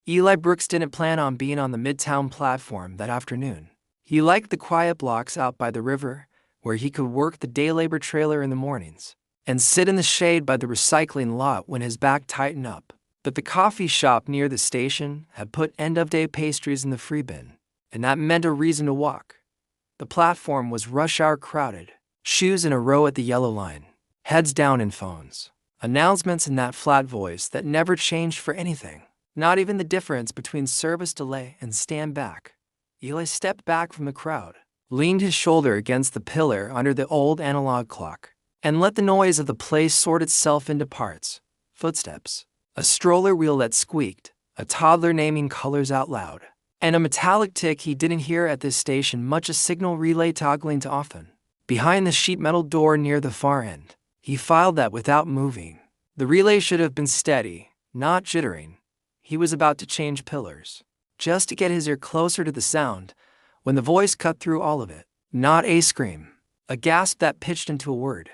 Eli Brooks didn't plan on being on the Midtown platform that afternoon. He liked the quiet blocks out by the river, where he could work the day labor trailer in the mornings and sit in the shade by the recycling lot when his back tightened up. But the coffee shop near the station had put end-of-day pastries in the free bin, and that meant a reason to walk. The platform was rush-hour crowded, shoes in a row at the yellow line, heads down in phones, announcements in that flat voice that never changed for anything, not even the difference between service delay and stand back. Eli stepped back from the crowd, leaned his shoulder against the pillar under the old analog clock, and let the noise of the place sort itself into parts. Footsteps, a stroller wheel that squeaked, a toddler naming colors out loud, and a metallic tick he didn't hear at this station, much a signal relay toggling to often. Behind the sheet metal door near the far end, he filed that without moving. The relay should have been steady, not jittering. He was about to change pillars, just to get his ear closer to the sound, when the voice cut through all of it. Not a scream, a gasp that pitched into a word.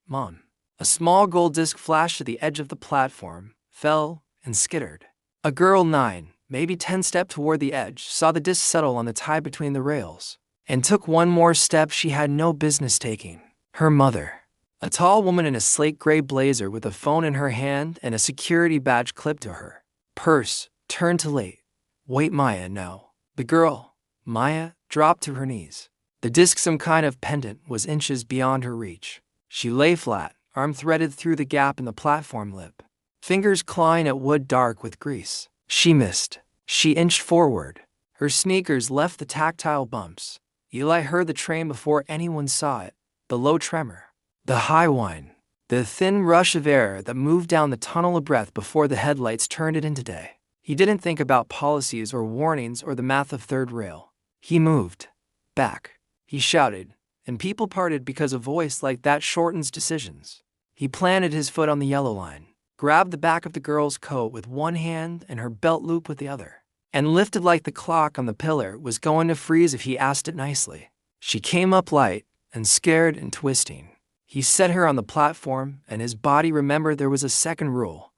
Mom. A small gold disc flashed to the edge of the platform, fell, and skittered. A girl 9, maybe 10 stepped toward the edge, saw the disc settle on the tie between the rails, and took one more step she had no business taking. Her mother. A tall woman in a slate gray blazer with a phone in her hand and a security badge clipped to her purse, turned to late. Wait, Maya, no. The girl, Maya, dropped to her knees. The disc, some kind of pendant, was inches beyond her reach. She lay flat, arm threaded through the gap in the platform lip, fingers clawing at wood dark with grease. She missed. She inched forward. Her sneakers left the tactile bumps. Eli heard the train before anyone saw it, the low tremor, the high whine, the thin rush of air that moved down the tunnel of breath before the headlights turned it into day. He didn't think about policies or warnings or the math of third rail. He moved. Back. He shouted, and people parted because a voice like that shortens decisions. He planted his foot on the yellow line, grabbed the back of the girl's coat with one hand and her belt loop with the other, and lifted like the clock on the pillar was going to freeze if he asked it nicely. She came up light and scared and twisting. He set her on the platform, and his body remembered there was a second rule.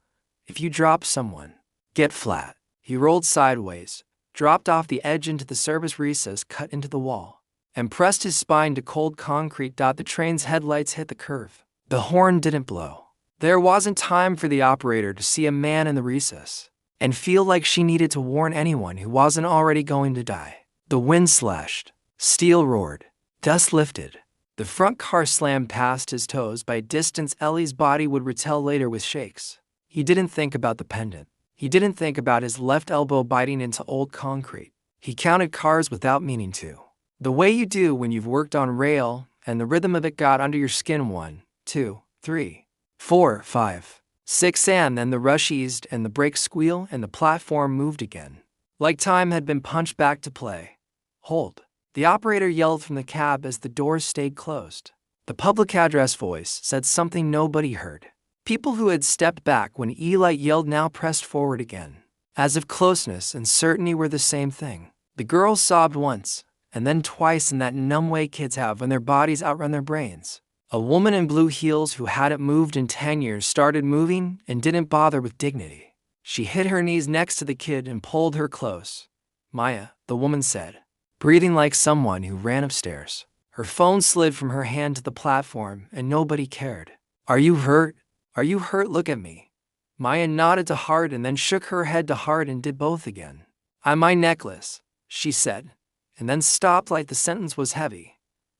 If you drop someone, get flat. He rolled sideways, dropped off the edge into the service recess cut into the wall, and pressed his spine to cold concrete. The train's headlights hit the curve. The horn didn't blow. There wasn't time for the operator to see a man in the recess and feel like she needed to warn anyone who wasn't already going to die. The wind slashed. Steel roared. Dust lifted. The front car slammed past his toes by a distance Ellie's body would retell later with shakes. He didn't think about the pendant. He didn't think about his left elbow biting into old concrete. He counted cars without meaning to, the way you do when you've worked on rail and the rhythm of it got under your skin. 1, 2, 3, 4, 5, 6, and then the rush eased and the brakes squealed and the platform moved again, like time had been punched back to play. Hold. The operator yelled from the cab as the doors stayed closed. The public address voice said something nobody heard. People who had stepped back when Eli yelled now pressed forward again, as if closeness and certainty were the same thing. The girl sobbed once, and then twice in that numb way kids have when their bodies outrun their brains. A woman in blue heels who hadn't moved in 10 years started moving and didn't bother with dignity. She hit her knees next to the kid and pulled her close. Maya, the woman said, breathing like someone who ran upstairs. Her phone slid from her hand to the platform, and nobody cared. Are you hurt? Are you hurt? Look at me. Maya nodded to Hart and then shook her head to Hart and did both again. I'm my necklace, she said, and then stopped like the sentence was heavy.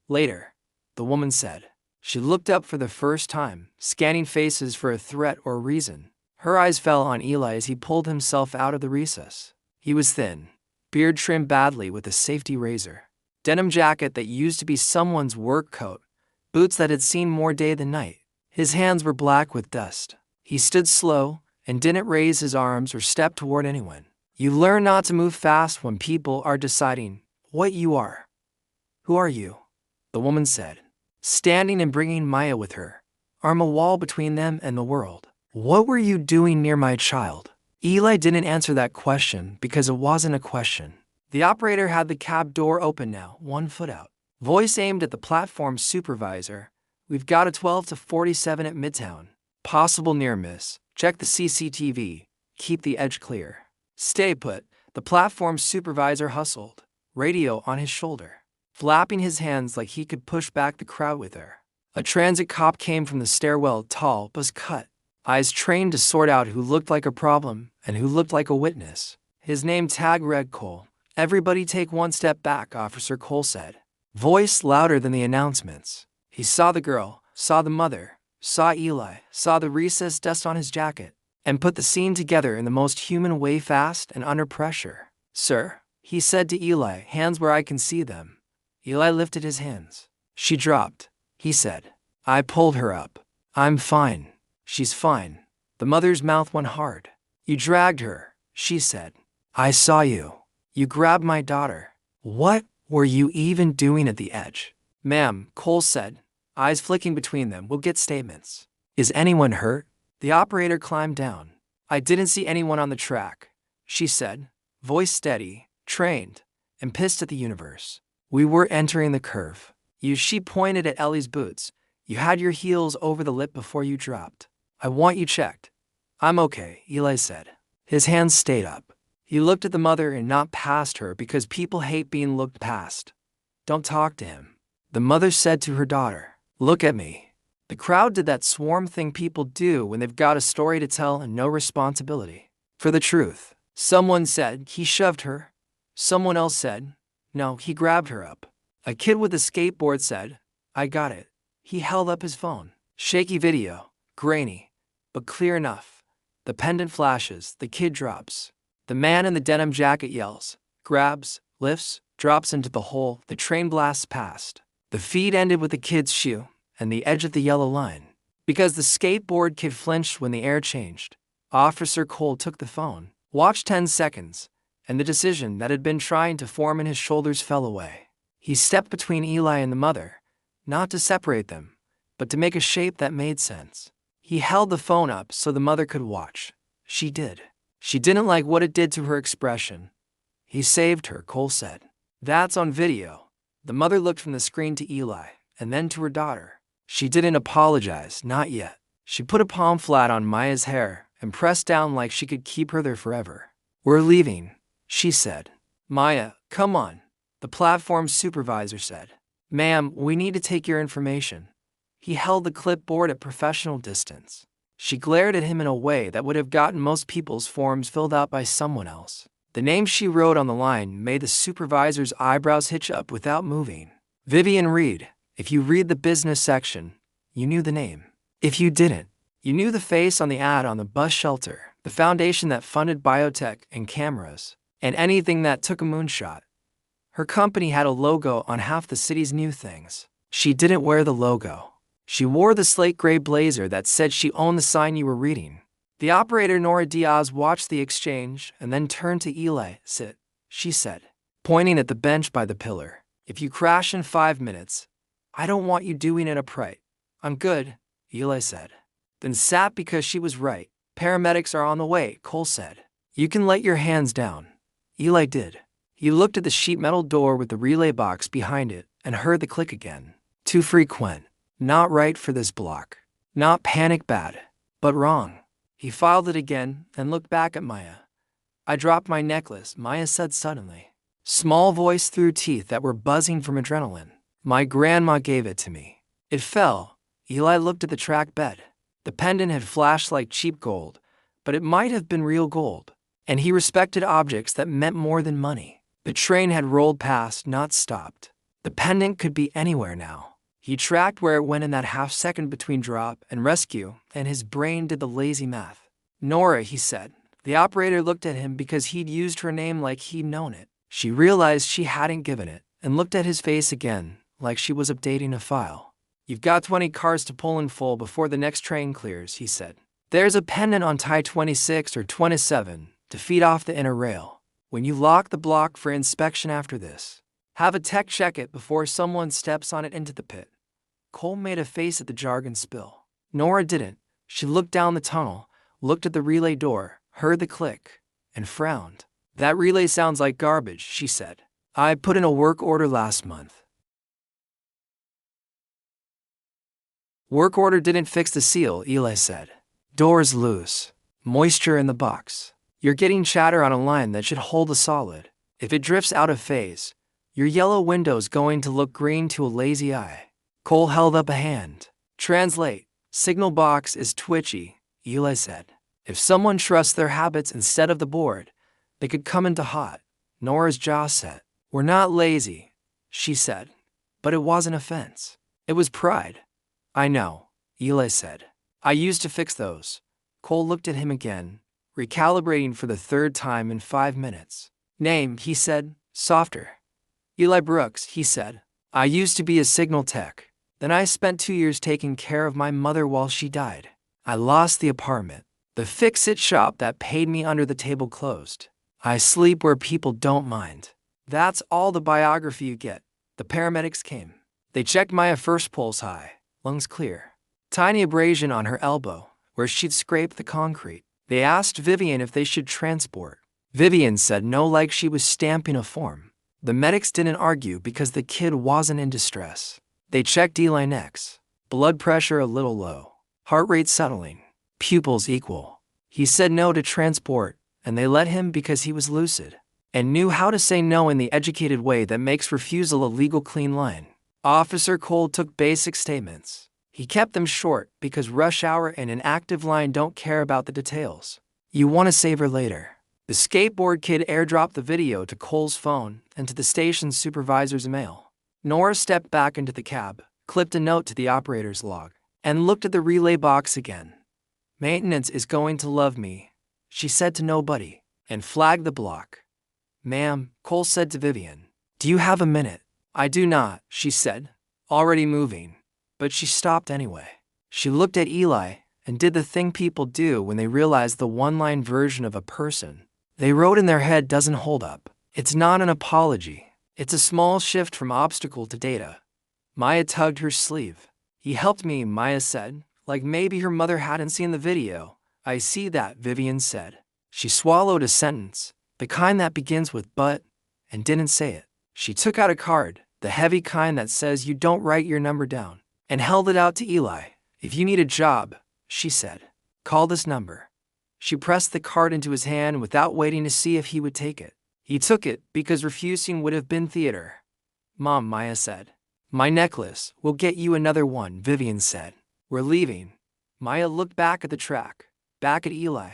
Later, the woman said. She looked up for the first time, scanning faces for a threat or reason. Her eyes fell on Eli as he pulled himself out of the recess. He was thin, beard trimmed badly with a safety razor, denim jacket that used to be someone's work coat, boots that had seen more day than night. His hands were black with dust. He stood slow and didn't raise his arms or step toward anyone. You learn not to move fast when people are deciding what you are. Who are you? The woman said, standing and bringing Maya with her, arm a wall between them and the world. What were you doing near my child? Eli didn't answer that question because it wasn't a question. The operator had the cab door open now, 1 foot out. Voice aimed at the platform supervisor. We've got a 12 to 47 at Midtown. Possible near miss. Check the CCTV. Keep the edge clear. Stay put, the platform supervisor hustled, radio on his shoulder, flapping his hands like he could push back the crowd with her. A transit cop came from the stairwell, tall, buzz-cut, eyes trained to sort out who looked like a problem and who looked like a witness. His name tag read Cole. "Everybody take one step back," Officer Cole said, voice louder than the announcements. He saw the girl, saw the mother, saw Eli, saw the recessed dust on his jacket, and put the scene together in the most human way, fast and under pressure. "Sir," he said to Eli, "hands where I can see them." Eli lifted his hands. "She dropped," he said. "I pulled her up. I'm fine. She's fine." The mother's mouth went hard. "You dragged her," she said. "I saw you. You grabbed my daughter. What were you even doing at the edge?" "Ma'am," Cole said, eyes flicking between them, "we'll get statements." "Is anyone hurt?" The operator climbed down. "I didn't see anyone on the track," she said, voice steady, trained, and pissed at the universe. "We were entering the curve. She pointed at Ellie's boots. "You had your heels over the lip before you dropped. I want you checked." "I'm okay," Eli said. His hands stayed up. He looked at the mother and not past her because people hate being looked past. "Don't talk to him," the mother said to her daughter. "Look at me." The crowd did that swarm thing people do when they've got a story to tell and no responsibility for the truth. Someone said, "He shoved her." Someone else said, "No, he grabbed her up." A kid with a skateboard said, "I got it." He held up his phone. Shaky video, grainy, but clear enough. The pendant flashes, the kid drops. The man in the denim jacket yells, grabs, lifts, drops into the hole, the train blasts past. The feed ended with the kid's shoe and the edge of the yellow line. Because the skateboard kid flinched when the air changed, Officer Cole took the phone, watched 10 seconds, and the decision that had been trying to form in his shoulders fell away. He stepped between Eli and the mother, not to separate them, but to make a shape that made sense. He held the phone up so the mother could watch. She did. She didn't like what it did to her expression. "He saved her," Cole said. "That's on video." The mother looked from the screen to Eli, and then to her daughter. She didn't apologize, not yet. She put a palm flat on Maya's hair and pressed down like she could keep her there forever. "We're leaving," she said. "Maya, come on," the platform supervisor said. "Ma'am, we need to take your information." He held the clipboard at professional distance. She glared at him in a way that would have gotten most people's forms filled out by someone else. The name she wrote on the line made the supervisor's eyebrows hitch up without moving. Vivian Reed. If you read the business section, you knew the name. If you didn't, you knew the face on the ad on the bus shelter, the foundation that funded biotech and cameras, and anything that took a moonshot. Her company had a logo on half the city's new things. She didn't wear the logo. She wore the slate gray blazer that said she owned the sign you were reading. The operator Nora Diaz watched the exchange and then turned to Eli. "Sit," she said, pointing at the bench by the pillar. "If you crash in 5 minutes, I don't want you doing it upright." "I'm good," Eli said. Then sat because she was right. "Paramedics are on the way," Cole said. "You can let your hands down." Eli did. He looked at the sheet metal door with the relay box behind it and heard the click again. Too frequent. Not right for this block. Not panic bad, but wrong. He filed it again and looked back at Maya. "I dropped my necklace," Maya said suddenly. Small voice through teeth that were buzzing from adrenaline. "My grandma gave it to me." It fell. Eli looked at the track bed. The pendant had flashed like cheap gold, but it might have been real gold. And he respected objects that meant more than money. The train had rolled past, not stopped. The pendant could be anywhere now. He tracked where it went in that half second between drop and rescue, and his brain did the lazy math. "Nora," he said. The operator looked at him because he'd used her name like he'd known it. She realized she hadn't given it, and looked at his face again, like she was updating a file. "You've got 20 cars to pull in full before the next train clears," he said. "There's a pendant on tie 26 or 27 to feed off the inner rail. When you lock the block for inspection after this, have a tech check it before someone steps on it into the pit." Cole made a face at the jargon spill. Nora didn't. She looked down the tunnel, looked at the relay door, heard the click, and frowned. "That relay sounds like garbage," she said. "I put in a work order last month." "Work order didn't fix the seal," Eli said. "Door's loose. Moisture in the box. You're getting chatter on a line that should hold a solid. If it drifts out of phase, your yellow window's going to look green to a lazy eye. Cole held up a hand. Translate. Signal box is twitchy, Eli said. If someone trusts their habits instead of the board, they could come into hot. Nora's jaw set. We're not lazy, she said. But it wasn't offense. It was pride. I know, Eli said. I used to fix those. Cole looked at him again, recalibrating for the third time in 5 minutes. Name, he said, softer. Eli Brooks, he said. I used to be a signal tech. Then I spent 2 years taking care of my mother while she died. I lost the apartment. The fix-it shop that paid me under the table closed. I sleep where people don't mind. That's all the biography you get. The paramedics came. They checked Maya first, pulse high, lungs clear. Tiny abrasion on her elbow, where she'd scraped the concrete. They asked Vivian if they should transport. Vivian said no, like she was stamping a form. The medics didn't argue because the kid wasn't in distress. They checked Eli next. Blood pressure a little low. Heart rate settling. Pupils equal. He said no to transport, and they let him because he was lucid and knew how to say no in the educated way that makes refusal a legal clean line. Officer Cole took basic statements. He kept them short because rush hour and an active line don't care about the details. You want to save her later. The skateboard kid airdropped the video to Cole's phone and to the station's supervisor's email. Nora stepped back into the cab, clipped a note to the operator's log, and looked at the relay box again. Maintenance is going to love me, she said to nobody, and flagged the block. Ma'am, Cole said to Vivian. Do you have a minute? I do not, she said, already moving. But she stopped anyway. She looked at Eli and did the thing people do when they realize the one-line version of a person they wrote in their head doesn't hold up. It's not an apology. It's a small shift from obstacle to data. Maya tugged her sleeve. He helped me, Maya said, like maybe her mother hadn't seen the video. I see that, Vivian said. She swallowed a sentence, the kind that begins with but, and didn't say it. She took out a card, the heavy kind that says you don't write your number down, and held it out to Eli. If you need a job, she said, call this number. She pressed the card into his hand without waiting to see if he would take it. He took it because refusing would have been theater. Mom, Maya said. My necklace, we'll get you another one, Vivian said. We're leaving. Maya looked back at the track, back at Eli,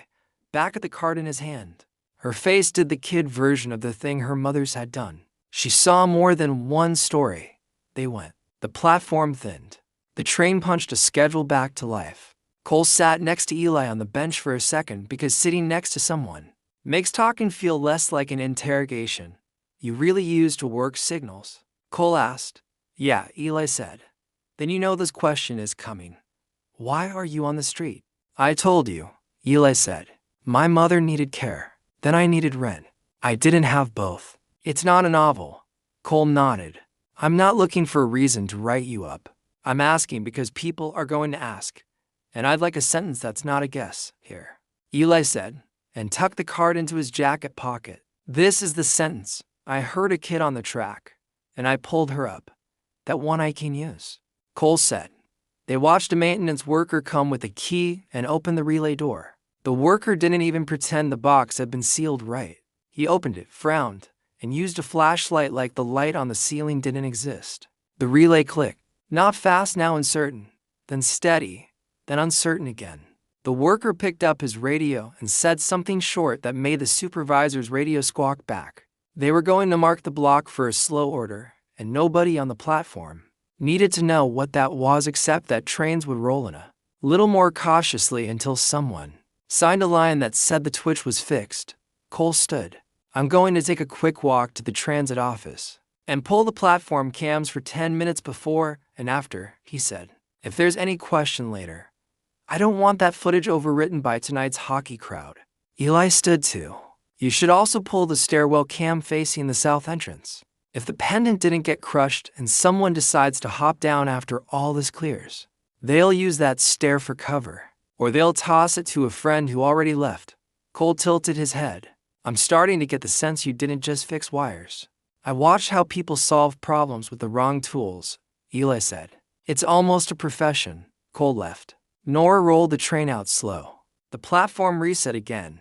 back at the card in his hand. Her face did the kid version of the thing her mothers had done. She saw more than one story. They went. The platform thinned. The train punched a schedule back to life. Cole sat next to Eli on the bench for a second because sitting next to someone makes talking feel less like an interrogation. You really use to work signals? Cole asked. Yeah, Eli said. Then you know this question is coming. Why are you on the street? I told you, Eli said. My mother needed care. Then I needed rent. I didn't have both. It's not a novel. Cole nodded. I'm not looking for a reason to write you up. I'm asking because people are going to ask. And I'd like a sentence that's not a guess here. Eli said, and tucked the card into his jacket pocket. This is the sentence. I heard a kid on the track, and I pulled her up. That one I can use. Cole said. They watched a maintenance worker come with a key and open the relay door. The worker didn't even pretend the box had been sealed right. He opened it, frowned, and used a flashlight like the light on the ceiling didn't exist. The relay clicked. Not fast, now uncertain, then steady, then uncertain again. The worker picked up his radio and said something short that made the supervisor's radio squawk back. They were going to mark the block for a slow order, and nobody on the platform needed to know what that was except that trains would roll in a little more cautiously until someone signed a line that said the twitch was fixed. Cole stood. I'm going to take a quick walk to the transit office and pull the platform cams for 10 minutes before and after, he said. If there's any question later, I don't want that footage overwritten by tonight's hockey crowd. Eli stood too. You should also pull the stairwell cam facing the south entrance. If the pendant didn't get crushed and someone decides to hop down after all this clears, they'll use that stair for cover, or they'll toss it to a friend who already left. Cole tilted his head. I'm starting to get the sense you didn't just fix wires. I watched how people solve problems with the wrong tools, Eli said. It's almost a profession. Cole left. Nora rolled the train out slow. The platform reset again.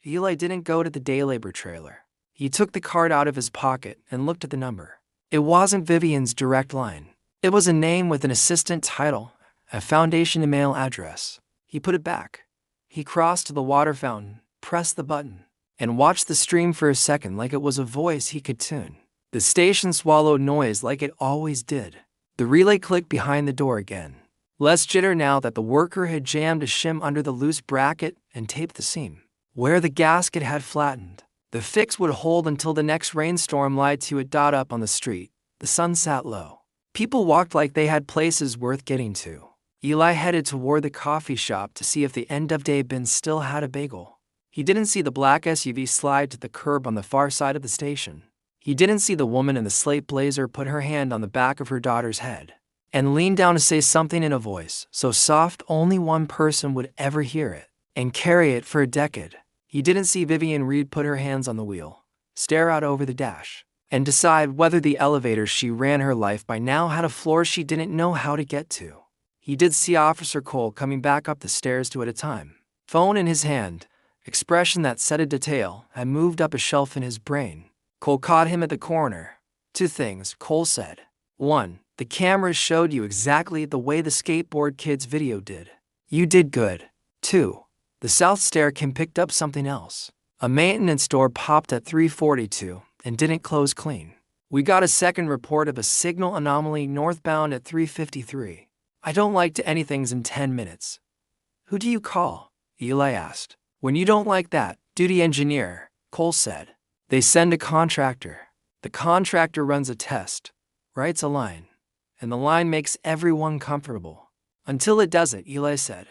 Eli didn't go to the day labor trailer. He took the card out of his pocket and looked at the number. It wasn't Vivian's direct line. It was a name with an assistant title, a foundation email address. He put it back. He crossed to the water fountain, pressed the button, and watched the stream for a second like it was a voice he could tune. The station swallowed noise like it always did. The relay clicked behind the door again. Less jitter now that the worker had jammed a shim under the loose bracket and taped the seam. Where the gasket had flattened, the fix would hold until the next rainstorm lied to it. Up on the street, the sun sat low. People walked like they had places worth getting to. Eli headed toward the coffee shop to see if the end-of-day bin still had a bagel. He didn't see the black SUV slide to the curb on the far side of the station. He didn't see the woman in the slate blazer put her hand on the back of her daughter's head and lean down to say something in a voice so soft only one person would ever hear it and carry it for a decade. He didn't see Vivian Reed put her hands on the wheel, stare out over the dash, and decide whether the elevator she ran her life by now had a floor she didn't know how to get to. He did see Officer Cole coming back up the stairs two at a time, phone in his hand, expression that said a detail had moved up a shelf in his brain. Cole caught him at the corner. 2 things, Cole said. 1, the cameras showed you exactly the way the skateboard kid's video did. You did good. 2, the south stair cam picked up something else. A maintenance door popped at 3:42 and didn't close clean. We got a second report of a signal anomaly northbound at 3:53. I don't like to anythings in 10 minutes. Who do you call? Eli asked. When you don't like that, duty engineer, Cole said. They send a contractor. The contractor runs a test, writes a line, and the line makes everyone comfortable. Until it doesn't, Eli said.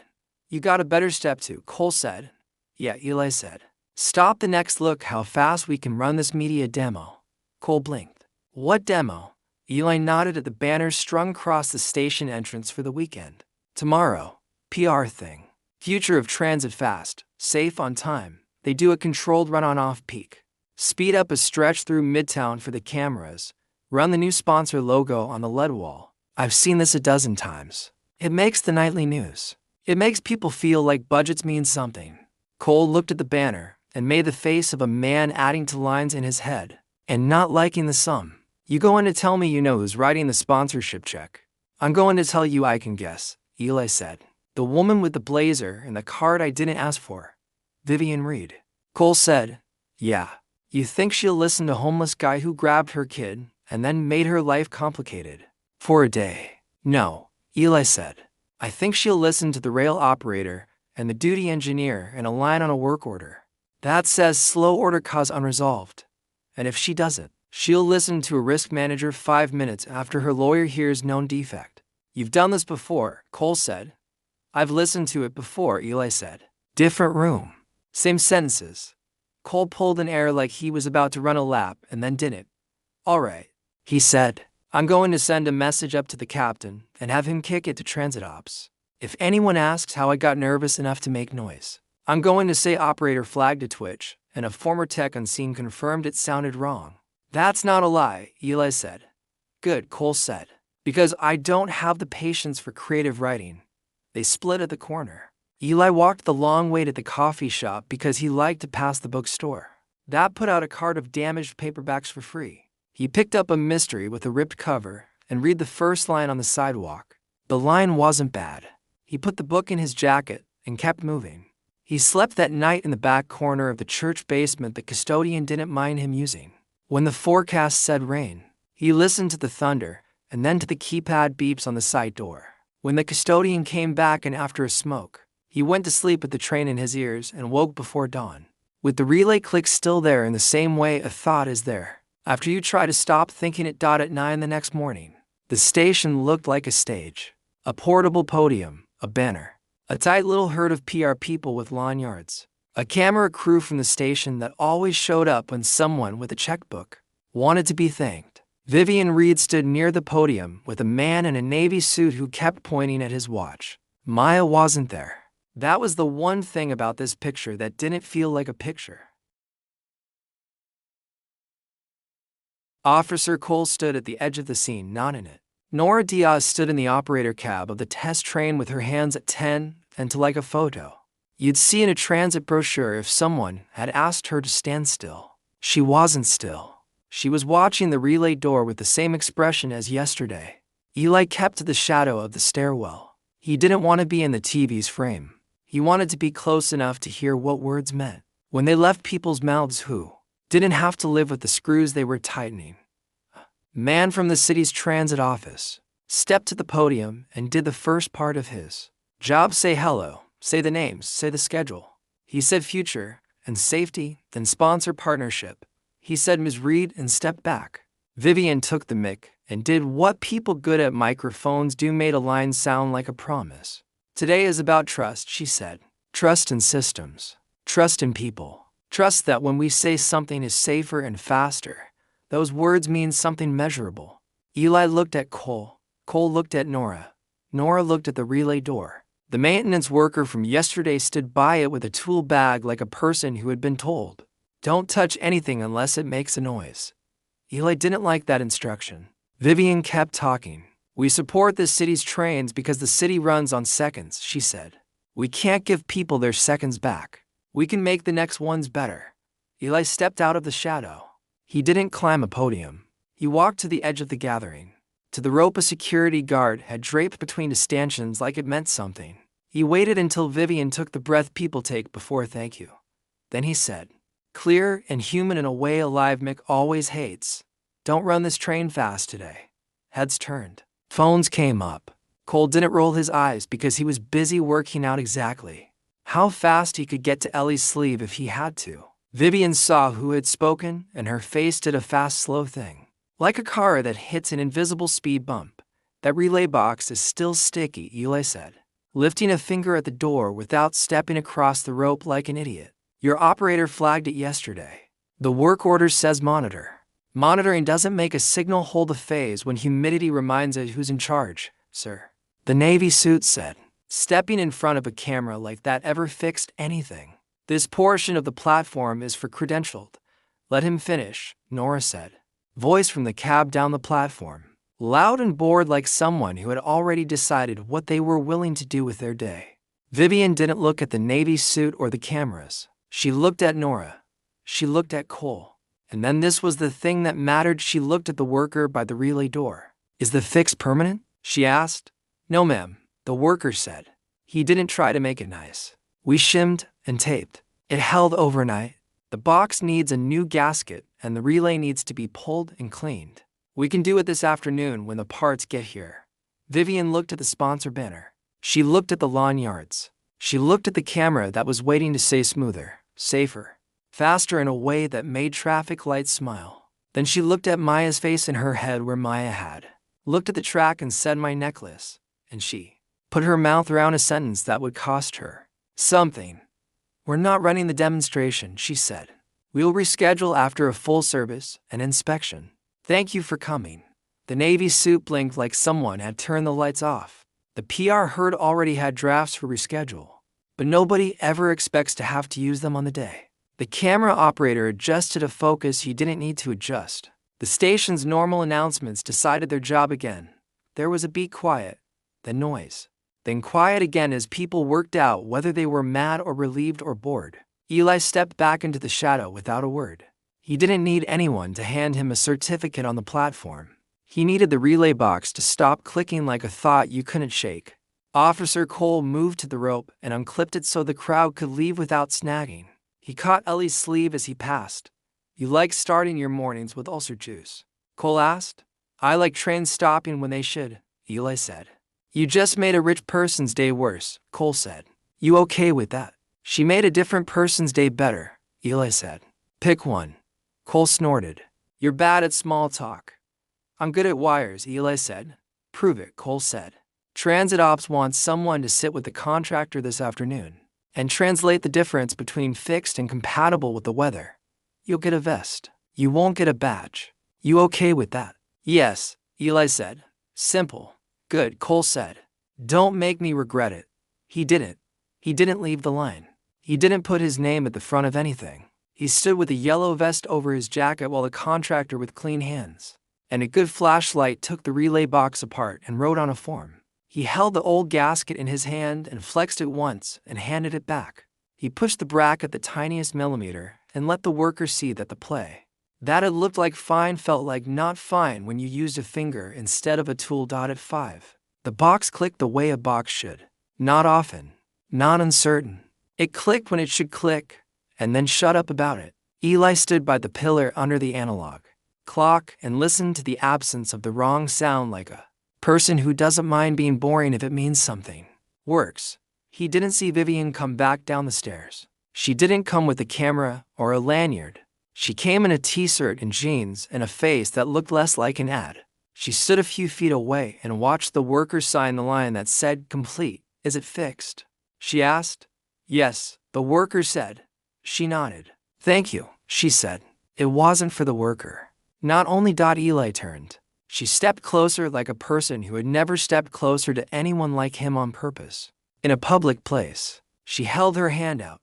You got a better step to, Cole said. Yeah, Eli said. Stop the next look how fast we can run this media demo. Cole blinked. What demo? Eli nodded at the banners strung across the station entrance for the weekend. Tomorrow. PR thing. Future of transit fast, safe on time. They do a controlled run on off-peak. Speed up a stretch through Midtown for the cameras. Run the new sponsor logo on the LED wall. I've seen this a dozen times. It makes the nightly news. It makes people feel like budgets mean something. Cole looked at the banner and made the face of a man adding to lines in his head and not liking the sum. You going to tell me you know who's writing the sponsorship check? I'm going to tell you I can guess, Eli said. The woman with the blazer and the card I didn't ask for. Vivian Reed. Cole said, yeah. You think she'll listen to a homeless guy who grabbed her kid and then made her life complicated? For a day. No, Eli said. I think she'll listen to the rail operator and the duty engineer and a line on a work order that says slow order cause unresolved. And if she doesn't, she'll listen to a risk manager 5 minutes after her lawyer hears known defect. You've done this before, Cole said. I've listened to it before, Eli said. Different room. Same sentences. Cole pulled an air like he was about to run a lap and then didn't. All right, he said. I'm going to send a message up to the captain and have him kick it to transit ops. If anyone asks how I got nervous enough to make noise, I'm going to say operator flagged a twitch and a former tech on scene confirmed it sounded wrong. That's not a lie, Eli said. Good, Cole said. Because I don't have the patience for creative writing. They split at the corner. Eli walked the long way to the coffee shop because he liked to pass the bookstore. That put out a cart of damaged paperbacks for free. He picked up a mystery with a ripped cover and read the first line on the sidewalk. The line wasn't bad. He put the book in his jacket and kept moving. He slept that night in the back corner of the church basement the custodian didn't mind him using. When the forecast said rain, he listened to the thunder and then to the keypad beeps on the side door. When the custodian came back and after a smoke, he went to sleep with the train in his ears and woke before dawn. With the relay click still there in the same way a thought is there. After you try to stop thinking it. At 9 the next morning, the station looked like a stage. A portable podium, a banner, a tight little herd of PR people with lawn yards, a camera crew from the station that always showed up when someone with a checkbook wanted to be thanked. Vivian Reed stood near the podium with a man in a navy suit who kept pointing at his watch. Maya wasn't there. That was the one thing about this picture that didn't feel like a picture. Officer Cole stood at the edge of the scene, not in it. Nora Diaz stood in the operator cab of the test train with her hands at 10 and to like a photo. You'd see in a transit brochure if someone had asked her to stand still. She wasn't still. She was watching the relay door with the same expression as yesterday. Eli kept to the shadow of the stairwell. He didn't want to be in the TV's frame. He wanted to be close enough to hear what words meant when they left people's mouths who didn't have to live with the screws they were tightening. A man from the city's transit office stepped to the podium and did the first part of his job. Say hello, say the names, say the schedule. He said future and safety, then sponsor partnership. He said Ms. Reed and stepped back. Vivian took the mic and did what people good at microphones do, made a line sound like a promise. Today is about trust, she said. Trust in systems. Trust in people. Trust that when we say something is safer and faster, those words mean something measurable. Eli looked at Cole. Cole looked at Nora. Nora looked at the relay door. The maintenance worker from yesterday stood by it with a tool bag like a person who had been told, "Don't touch anything unless it makes a noise." Eli didn't like that instruction. Vivian kept talking. "We support the city's trains because the city runs on seconds," she said. "We can't give people their seconds back. We can make the next ones better." Eli stepped out of the shadow. He didn't climb a podium. He walked to the edge of the gathering, to the rope a security guard had draped between the stanchions like it meant something. He waited until Vivian took the breath people take before thank you. Then he said, clear and human in a way a live mic always hates, "Don't run this train fast today." Heads turned. Phones came up. Cole didn't roll his eyes because he was busy working out exactly how fast he could get to Ellie's sleeve if he had to. Vivian saw who had spoken, and her face did a fast, slow thing. Like a car that hits an invisible speed bump. "That relay box is still sticky," Eli said, lifting a finger at the door without stepping across the rope like an idiot. "Your operator flagged it yesterday. The work order says monitor. Monitoring doesn't make a signal hold a phase when humidity reminds it who's in charge, sir." The Navy suit said. "Stepping in front of a camera like that ever fixed anything? This portion of the platform is for credentialed." "Let him finish," Nora said. Voice from the cab down the platform, loud and bored like someone who had already decided what they were willing to do with their day. Vivian didn't look at the Navy suit or the cameras. She looked at Nora. She looked at Cole. And then this was the thing that mattered. She looked at the worker by the relay door. "Is the fix permanent?" she asked. "No, ma'am," the worker said. "He didn't try to make it nice. We shimmed and taped. It held overnight. The box needs a new gasket and the relay needs to be pulled and cleaned. We can do it this afternoon when the parts get here." Vivian looked at the sponsor banner. She looked at the lawn yards. She looked at the camera that was waiting to say smoother, safer, faster in a way that made traffic lights smile. Then she looked at Maya's face in her head where Maya had looked at the track and said, "My necklace." And she put her mouth around a sentence that would cost her something. "We're not running the demonstration," she said. "We'll reschedule after a full service and inspection. Thank you for coming." The Navy suit blinked like someone had turned the lights off. The PR herd already had drafts for reschedule, but nobody ever expects to have to use them on the day. The camera operator adjusted a focus he didn't need to adjust. The station's normal announcements decided their job again. There was a beat, quiet, then noise, then quiet again as people worked out whether they were mad or relieved or bored. Eli stepped back into the shadow without a word. He didn't need anyone to hand him a certificate on the platform. He needed the relay box to stop clicking like a thought you couldn't shake. Officer Cole moved to the rope and unclipped it so the crowd could leave without snagging. He caught Ellie's sleeve as he passed. "You like starting your mornings with ulcer juice?" Cole asked. "I like trains stopping when they should," Eli said. "You just made a rich person's day worse," Cole said. "You okay with that?" "She made a different person's day better," Eli said. "Pick one." Cole snorted. "You're bad at small talk." "I'm good at wires," Eli said. "Prove it," Cole said. "Transit Ops wants someone to sit with the contractor this afternoon and translate the difference between fixed and compatible with the weather. You'll get a vest. You won't get a badge. You okay with that?" "Yes," Eli said. "Simple." "Good," Cole said. "Don't make me regret it." He didn't. He didn't leave the line. He didn't put his name at the front of anything. He stood with a yellow vest over his jacket while the contractor with clean hands and a good flashlight took the relay box apart and wrote on a form. He held the old gasket in his hand and flexed it once and handed it back. He pushed the bracket the tiniest millimeter and let the worker see that the play that had looked like fine felt like not fine when you used a finger instead of a tool. At 5. The box clicked the way a box should. Not often. Not uncertain. It clicked when it should click, and then shut up about it. Eli stood by the pillar under the analog clock and listened to the absence of the wrong sound like a person who doesn't mind being boring if it means something works. He didn't see Vivian come back down the stairs. She didn't come with a camera or a lanyard. She came in a t-shirt and jeans and a face that looked less like an ad. She stood a few feet away and watched the worker sign the line that said complete. Is it fixed? She asked. Yes, the worker said. She nodded. Thank you, she said. It wasn't for the worker. Not only. Eli turned. She stepped closer like a person who had never stepped closer to anyone like him on purpose. In a public place. She held her hand out.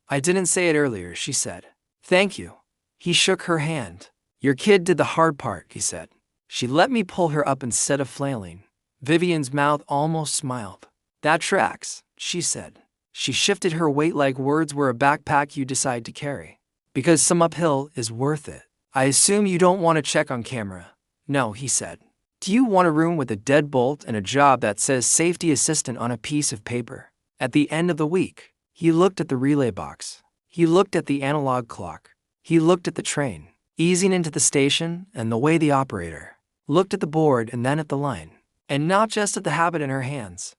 I didn't say it earlier, she said. Thank you. He shook her hand. Your kid did the hard part, he said. She let me pull her up instead of flailing. Vivian's mouth almost smiled. That tracks, she said. She shifted her weight like words were a backpack you decide to carry. Because some uphill is worth it. I assume you don't want to check on camera. No, he said. Do you want a room with a deadbolt and a job that says safety assistant on a piece of paper? At the end of the week, he looked at the relay box. He looked at the analog clock. He looked at the train, easing into the station and the way the operator looked at the board and then at the line. And not just at the habit in her hands.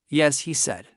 Yes, he said.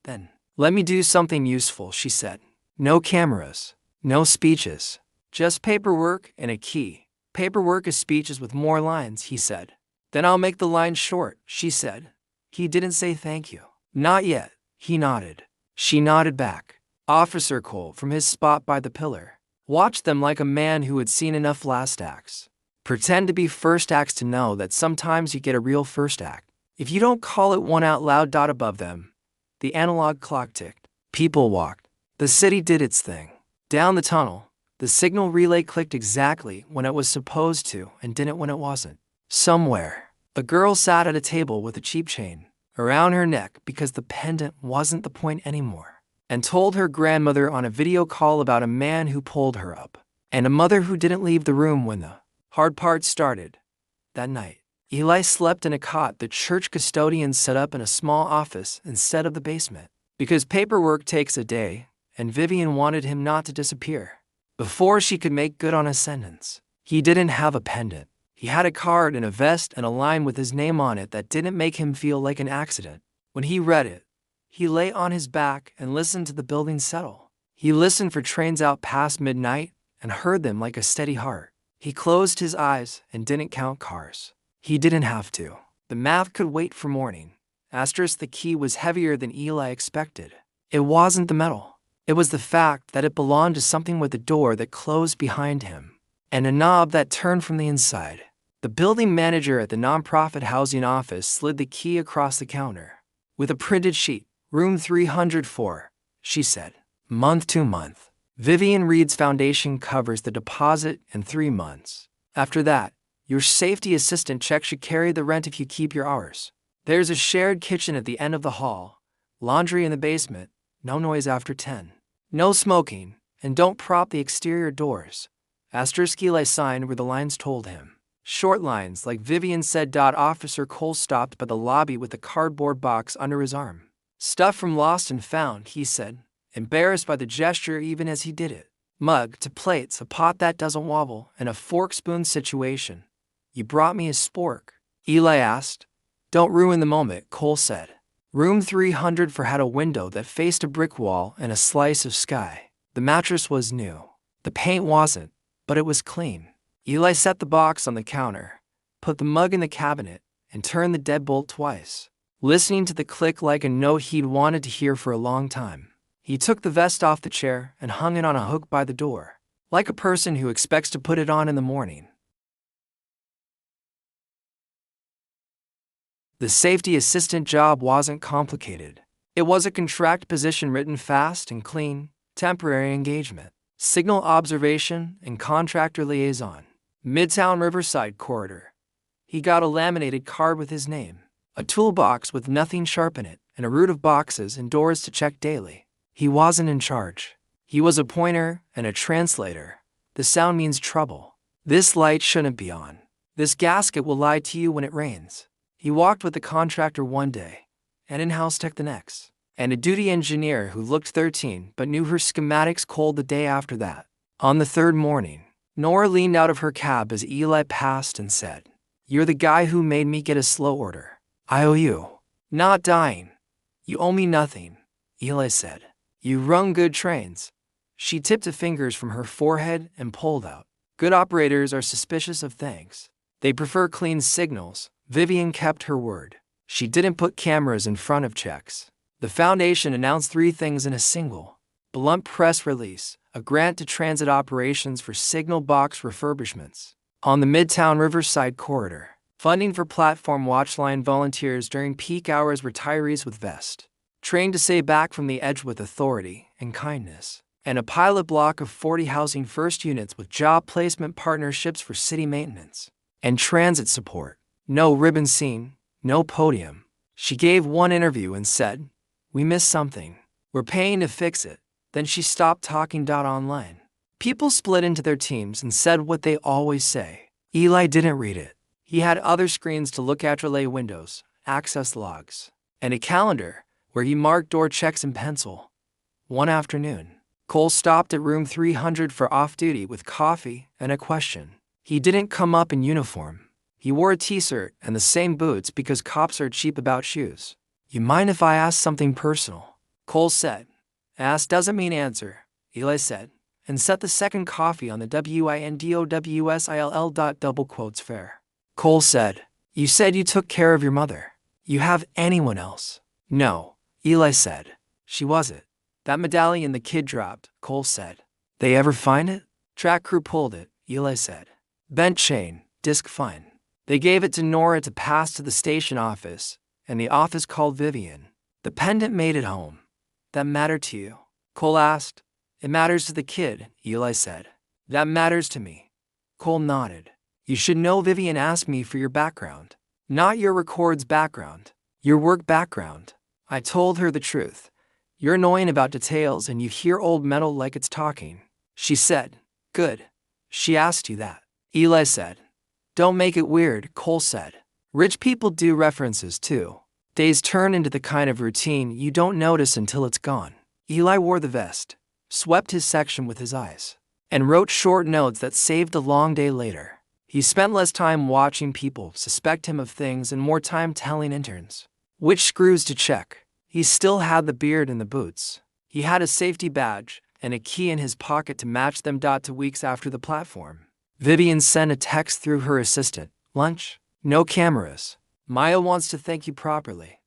Then, let me do something useful, she said. No cameras, no speeches, just paperwork and a key. Paperwork is speeches with more lines, he said. Then I'll make the lines short, she said. He didn't say thank you. Not yet, he nodded. She nodded back. Officer Cole, from his spot by the pillar, watched them like a man who had seen enough last acts. Pretend to be first acts to know that sometimes you get a real first act. If you don't call it one out loud. Above them, the analog clock ticked. People walked. The city did its thing. Down the tunnel, the signal relay clicked exactly when it was supposed to and didn't when it wasn't. Somewhere, a girl sat at a table with a cheap chain around her neck because the pendant wasn't the point anymore, and told her grandmother on a video call about a man who pulled her up, and a mother who didn't leave the room when the hard part started. That night, Eli slept in a cot the church custodian set up in a small office instead of the basement, because paperwork takes a day, and Vivian wanted him not to disappear before she could make good on his sentence. He didn't have a pendant. He had a card and a vest and a line with his name on it that didn't make him feel like an accident. When he read it, he lay on his back and listened to the building settle. He listened for trains out past midnight and heard them like a steady heart. He closed his eyes and didn't count cars. He didn't have to. The math could wait for morning. The key was heavier than Eli expected. It wasn't the metal. It was the fact that it belonged to something with a door that closed behind him and a knob that turned from the inside. The building manager at the nonprofit housing office slid the key across the counter. With a printed sheet, room 304, she said. Month to month. Vivian Reed's foundation covers the deposit in 3 months. After that, your safety assistant check should carry the rent if you keep your hours. There's a shared kitchen at the end of the hall, laundry in the basement, no noise after 10. No smoking, and don't prop the exterior doors. Eli signed where the lines told him. Short lines like Vivian said. Officer Cole stopped by the lobby with a cardboard box under his arm. Stuff from Lost and Found, he said, embarrassed by the gesture even as he did it. Mug to plates, a pot that doesn't wobble, and a fork-spoon situation. You brought me a spork? Eli asked. Don't ruin the moment, Cole said. Room 300 had a window that faced a brick wall and a slice of sky. The mattress was new. The paint wasn't, but it was clean. Eli set the box on the counter, put the mug in the cabinet, and turned the deadbolt twice, listening to the click like a note he'd wanted to hear for a long time. He took the vest off the chair and hung it on a hook by the door, like a person who expects to put it on in the morning. The safety assistant job wasn't complicated. It was a contract position written fast and clean, temporary engagement, signal observation, and contractor liaison. Midtown Riverside corridor. He got a laminated card with his name, a toolbox with nothing sharp in it, and a root of boxes and doors to check daily. He wasn't in charge. He was a pointer and a translator. The sound means trouble. This light shouldn't be on. This gasket will lie to you when it rains. He walked with the contractor one day, an in-house tech the next, and a duty engineer who looked 13 but knew her schematics cold the day after that. On the third morning, Nora leaned out of her cab as Eli passed and said, "You're the guy who made me get a slow order. I owe you. Not dying. You owe me nothing," Eli said. "You run good trains." She tipped her fingers from her forehead and pulled out. "Good operators are suspicious of thanks. They prefer clean signals." Vivian kept her word. She didn't put cameras in front of checks. The foundation announced 3 things in a single, blunt press release: a grant to transit operations for signal box refurbishments on the Midtown Riverside corridor, funding for platform watchline volunteers during peak hours, retirees with vest, trained to say back from the edge with authority and kindness, and a pilot block of 40 housing first units with job placement partnerships for city maintenance and transit support. No ribbon scene, no podium. She gave one interview and said, "We missed something. We're paying to fix it." Then she stopped talking. Online. People split into their teams and said what they always say. Eli didn't read it. He had other screens to look at: relay windows, access logs, and a calendar where he marked door checks in pencil. One afternoon, Cole stopped at room 300 for off-duty with coffee and a question. He didn't come up in uniform. He wore a t-shirt and the same boots because cops are cheap about shoes. "You mind if I ask something personal?" Cole said. "Ask doesn't mean answer," Eli said, and set the second coffee on the WINDOWSILL. Fair. Cole said, "You said you took care of your mother. You have anyone else?" "No," Eli said. "She was it. That medallion the kid dropped," Cole said. "They ever find it?" "Track crew pulled it," Eli said. "Bent chain, disc fine. They gave it to Nora to pass to the station office, and the office called Vivian. The pendant made it home. That mattered to you?" Cole asked. "It matters to the kid," Eli said. "That matters to me." Cole nodded. "You should know Vivian asked me for your background. Not your records background, your work background." I told her the truth. "You're annoying about details and you hear old metal like it's talking." She said, "Good. She asked you that." Eli said. "Don't make it weird," Cole said. "Rich people do references too. Days turn into the kind of routine you don't notice until it's gone." Eli wore the vest, swept his section with his eyes, and wrote short notes that saved a long day later. He spent less time watching people suspect him of things and more time telling interns which screws to check. He still had the beard and the boots. He had a safety badge and a key in his pocket to match them. 2 weeks after the platform, Vivian sent a text through her assistant. "Lunch? No cameras. Maya wants to thank you properly."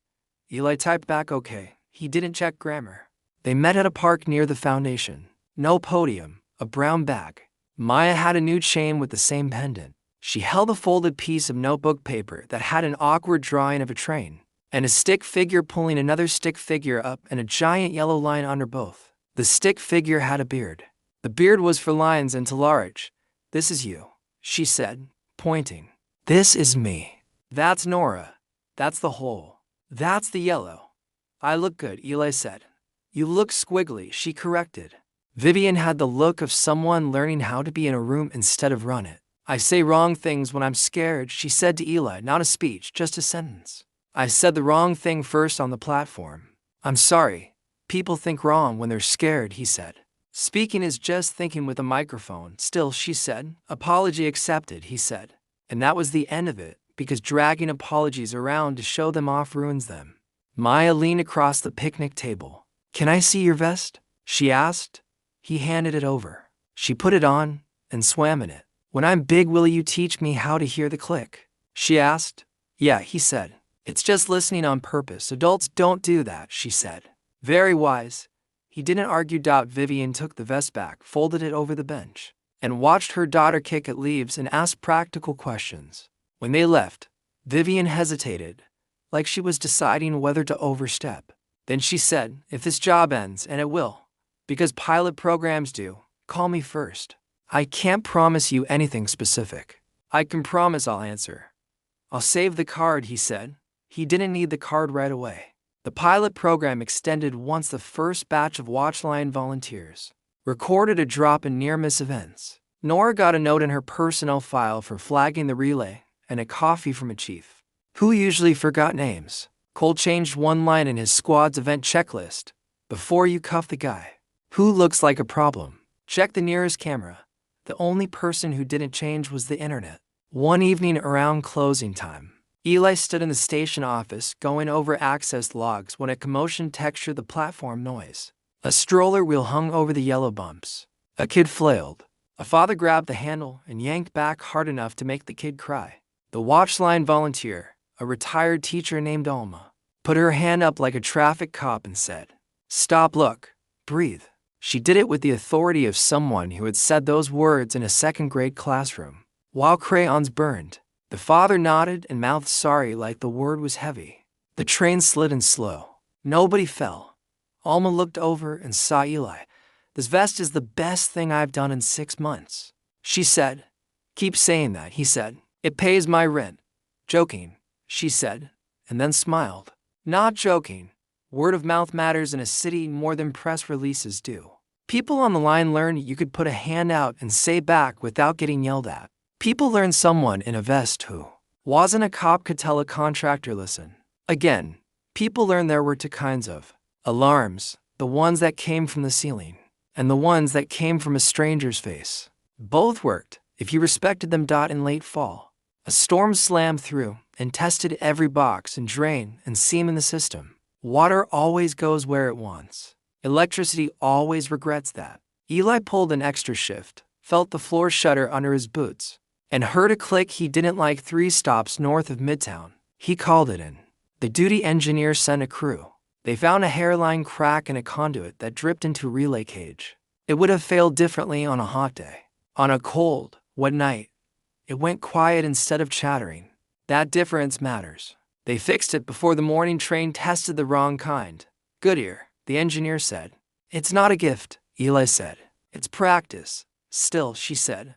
Eli typed back okay. He didn't check grammar. They met at a park near the foundation. No podium, a brown bag. Maya had a new chain with the same pendant. She held a folded piece of notebook paper that had an awkward drawing of a train, and a stick figure pulling another stick figure up, and a giant yellow line under both. The stick figure had a beard. The beard was for lines and to large. "This is you," she said, pointing. "This is me. That's Nora. That's the hole. That's the yellow." "I look good," Eli said. "You look squiggly," she corrected. Vivian had the look of someone learning how to be in a room instead of run it. "I say wrong things when I'm scared," she said to Eli. "Not a speech, just a sentence. I said the wrong thing first on the platform. I'm sorry. People think wrong when they're scared," he said. "Speaking is just thinking with a microphone." "Still," she said. "Apology accepted," he said. And that was the end of it, because dragging apologies around to show them off ruins them. Maya leaned across the picnic table. "Can I see your vest?" she asked. He handed it over. She put it on and swam in it. "When I'm big, will you teach me how to hear the click?" she asked. "Yeah," he said. "It's just listening on purpose. Adults don't do that," she said. "Very wise." He didn't argue. Vivian took the vest back, folded it over the bench, and watched her daughter kick at leaves and ask practical questions. When they left, Vivian hesitated, like she was deciding whether to overstep. Then she said, "If this job ends, and it will, because pilot programs do, call me first. I can't promise you anything specific. I can promise I'll answer." "I'll save the card," he said. He didn't need the card right away. The pilot program extended once the first batch of Watchline volunteers recorded a drop in near-miss events. Nora got a note in her personnel file for flagging the relay and a coffee from a chief who usually forgot names. Cole changed one line in his squad's event checklist. Before you cuff the guy who looks like a problem, check the nearest camera. The only person who didn't change was the internet. One evening around closing time, Eli stood in the station office going over access logs when a commotion textured the platform noise. A stroller wheel hung over the yellow bumps. A kid flailed. A father grabbed the handle and yanked back hard enough to make the kid cry. The Watchline volunteer, a retired teacher named Alma, put her hand up like a traffic cop and said, "Stop, look, breathe." She did it with the authority of someone who had said those words in a second-grade classroom. While crayons burned, the father nodded and mouthed sorry like the word was heavy. The train slid in slow. Nobody fell. Alma looked over and saw Eli. "This vest is the best thing I've done in 6 months," she said. "Keep saying that," he said. "It pays my rent." "Joking," she said, and then smiled. "Not joking. Word of mouth matters in a city more than press releases do. People on the line learn you could put a hand out and say back without getting yelled at. People learn someone in a vest who wasn't a cop could tell a contractor, listen. Again, people learn there were two kinds of alarms, the ones that came from the ceiling, and the ones that came from a stranger's face. Both worked if you respected them. In late fall, a storm slammed through and tested every box and drain and seam in the system. Water always goes where it wants. Electricity always regrets that. Eli pulled an extra shift, felt the floor shudder under his boots, and heard a click he didn't like 3 stops north of Midtown. He called it in. The duty engineer sent a crew. They found a hairline crack in a conduit that dripped into a relay cage. It would have failed differently on a hot day. On a cold, wet night, it went quiet instead of chattering. That difference matters. They fixed it before the morning train tested the wrong kind. "Goodyear," the engineer said. "It's not a gift," Eli said. "It's practice." "Still," she said.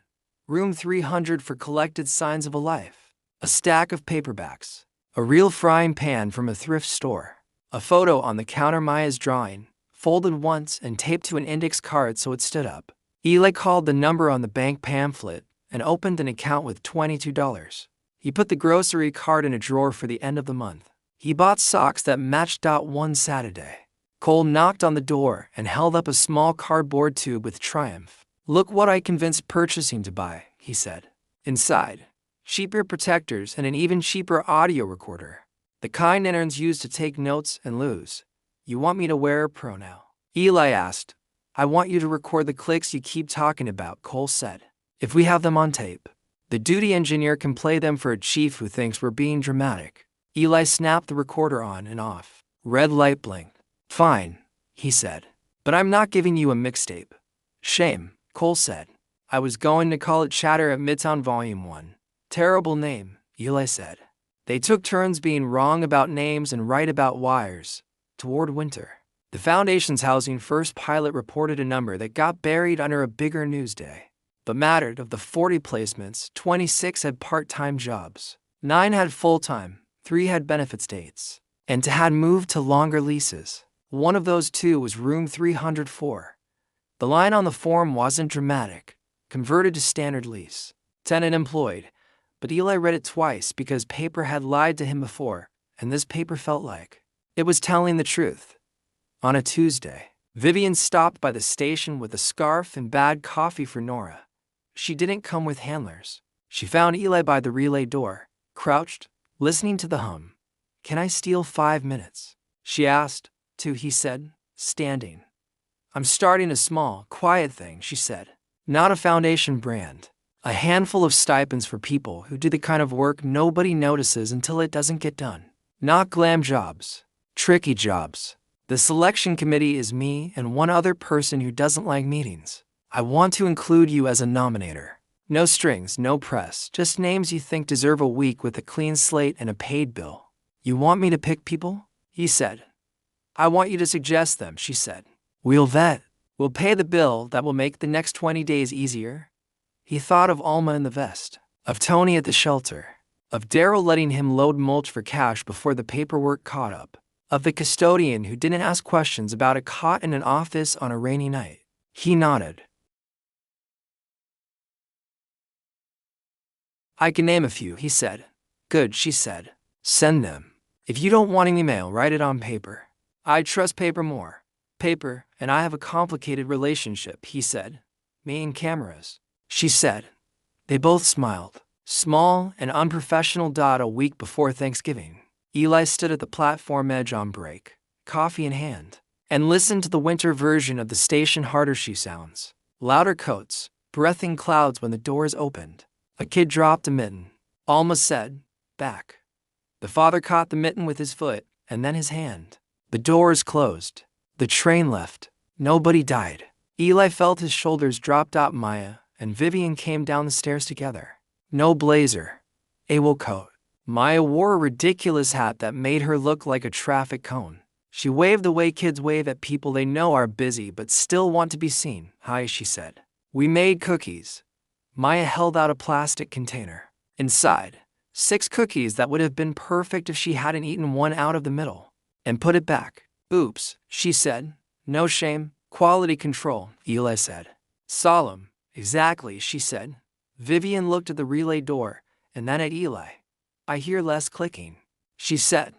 "Room 300 for collected signs of a life." A stack of paperbacks. A real frying pan from a thrift store. A photo on the counter Maya's drawing, folded once and taped to an index card so it stood up. Eli called the number on the bank pamphlet and opened an account with $22. He put the grocery card in a drawer for the end of the month. He bought socks that matched. One Saturday, Cole knocked on the door and held up a small cardboard tube with triumph. "Look what I convinced purchasing to buy," he said. Inside, cheap ear protectors and an even cheaper audio recorder. The kind interns use to take notes and lose. "You want me to wear a pro now?" Eli asked. "I want you to record the clicks you keep talking about," Cole said. "If we have them on tape, the duty engineer can play them for a chief who thinks we're being dramatic." Eli snapped the recorder on and off. Red light blinked. "Fine," he said. "But I'm not giving you a mixtape." "Shame," Cole said. "I was going to call it Chatter at Midtown Volume 1. "Terrible name," Eli said. They took turns being wrong about names and right about wires. Toward winter, the Foundation's Housing First pilot reported a number that got buried under a bigger news day. But mattered. Of the 40 placements, 26 had part-time jobs. 9 had full-time, 3 had benefits dates, and 2 had moved to longer leases. One of those 2 was room 304. The line on the form wasn't dramatic. Converted to standard lease. Tenant employed. But Eli read it twice because paper had lied to him before, and this paper felt like it was telling the truth. On a Tuesday, Vivian stopped by the station with a scarf and bad coffee for Nora. She didn't come with handlers. She found Eli by the relay door, crouched, listening to the hum. "Can I steal 5 minutes?" she asked. "2," he said, standing. "I'm starting a small, quiet thing," she said. "Not a Foundation brand. A handful of stipends for people who do the kind of work nobody notices until it doesn't get done. Not glam jobs. Tricky jobs. The selection committee is me and one other person who doesn't like meetings. I want to include you as a nominator. No strings, no press, just names you think deserve a week with a clean slate and a paid bill." "You want me to pick people?" he said. "I want you to suggest them," she said. "We'll vet. We'll pay the bill that will make the next 20 days easier." He thought of Alma in the vest, of Tony at the shelter, of Daryl letting him load mulch for cash before the paperwork caught up. Of the custodian who didn't ask questions about a cot in an office on a rainy night. He nodded. I can name a few, he said. Good, she said. Send them. If you don't want an email, write it on paper. I trust paper more. Paper, and I have a complicated relationship, he said. Me and cameras. She said. They both smiled. Small and unprofessional. A week before Thanksgiving, Eli stood at the platform edge on break, coffee in hand, and listened to the winter version of the station. Harder she sounds. Louder coats, breathing clouds. When the doors opened, a kid dropped a mitten. Alma said, back. The father caught the mitten with his foot, and then his hand. The doors closed. The train left. Nobody died. Eli felt his shoulders drop. Maya and Vivian came down the stairs together. No blazer. A wool coat. Maya wore a ridiculous hat that made her look like a traffic cone. She waved the way kids wave at people they know are busy but still want to be seen. Hi, she said. We made cookies. Maya held out a plastic container. Inside, 6 cookies that would have been perfect if she hadn't eaten one out of the middle. And put it back. Oops, she said. No shame, quality control, Eli said. Solemn. Exactly, she said. Vivian looked at the relay door, and then at Eli. I hear less clicking, she said.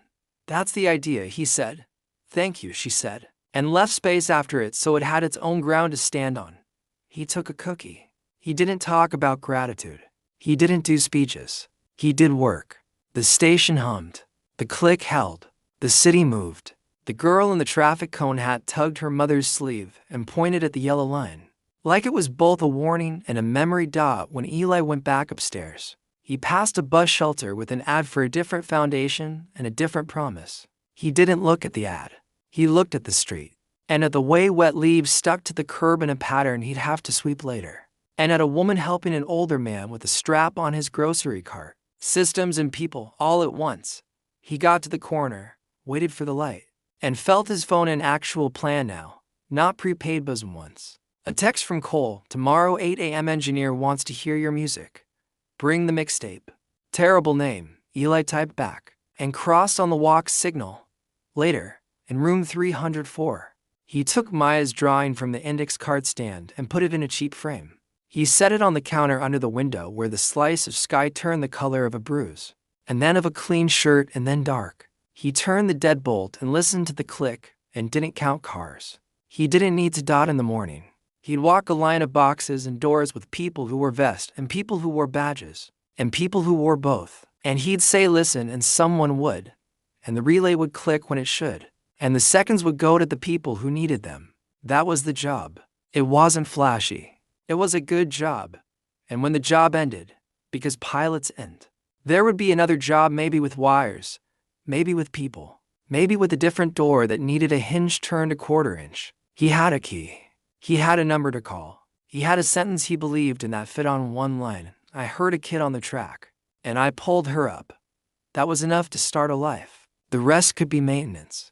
That's the idea, he said. Thank you, she said, and left space after it so it had its own ground to stand on. He took a cookie. He didn't talk about gratitude. He didn't do speeches. He did work. The station hummed. The click held. The city moved. The girl in the traffic cone hat tugged her mother's sleeve and pointed at the yellow line, like it was both a warning and a memory. When Eli went back upstairs, he passed a bus shelter with an ad for a different foundation and a different promise. He didn't look at the ad. He looked at the street, and at the way wet leaves stuck to the curb in a pattern he'd have to sweep later, and at a woman helping an older man with a strap on his grocery cart. Systems and people, all at once. He got to the corner, waited for the light, and felt his phone. An actual plan now, not prepaid bosom once. A text from Cole, tomorrow 8 a.m. Engineer wants to hear your music. Bring the mixtape. Terrible name, Eli typed back, and crossed on the walk signal. Later, in room 304, he took Maya's drawing from the index card stand and put it in a cheap frame. He set it on the counter under the window where the slice of sky turned the color of a bruise, and then of a clean shirt and then dark. He turned the deadbolt and listened to the click and didn't count cars. He didn't need to. In the morning, he'd walk a line of boxes and doors with people who wore vests and people who wore badges and people who wore both. And he'd say listen and someone would, and the relay would click when it should, and the seconds would go to the people who needed them. That was the job. It wasn't flashy. It was a good job. And when the job ended, because pilots end, there would be another job, maybe with wires, maybe with people, maybe with a different door that needed a hinge turned a quarter inch. He had a key. He had a number to call. He had a sentence he believed in that fit on one line. I heard a kid on the track, and I pulled her up. That was enough to start a life. The rest could be maintenance.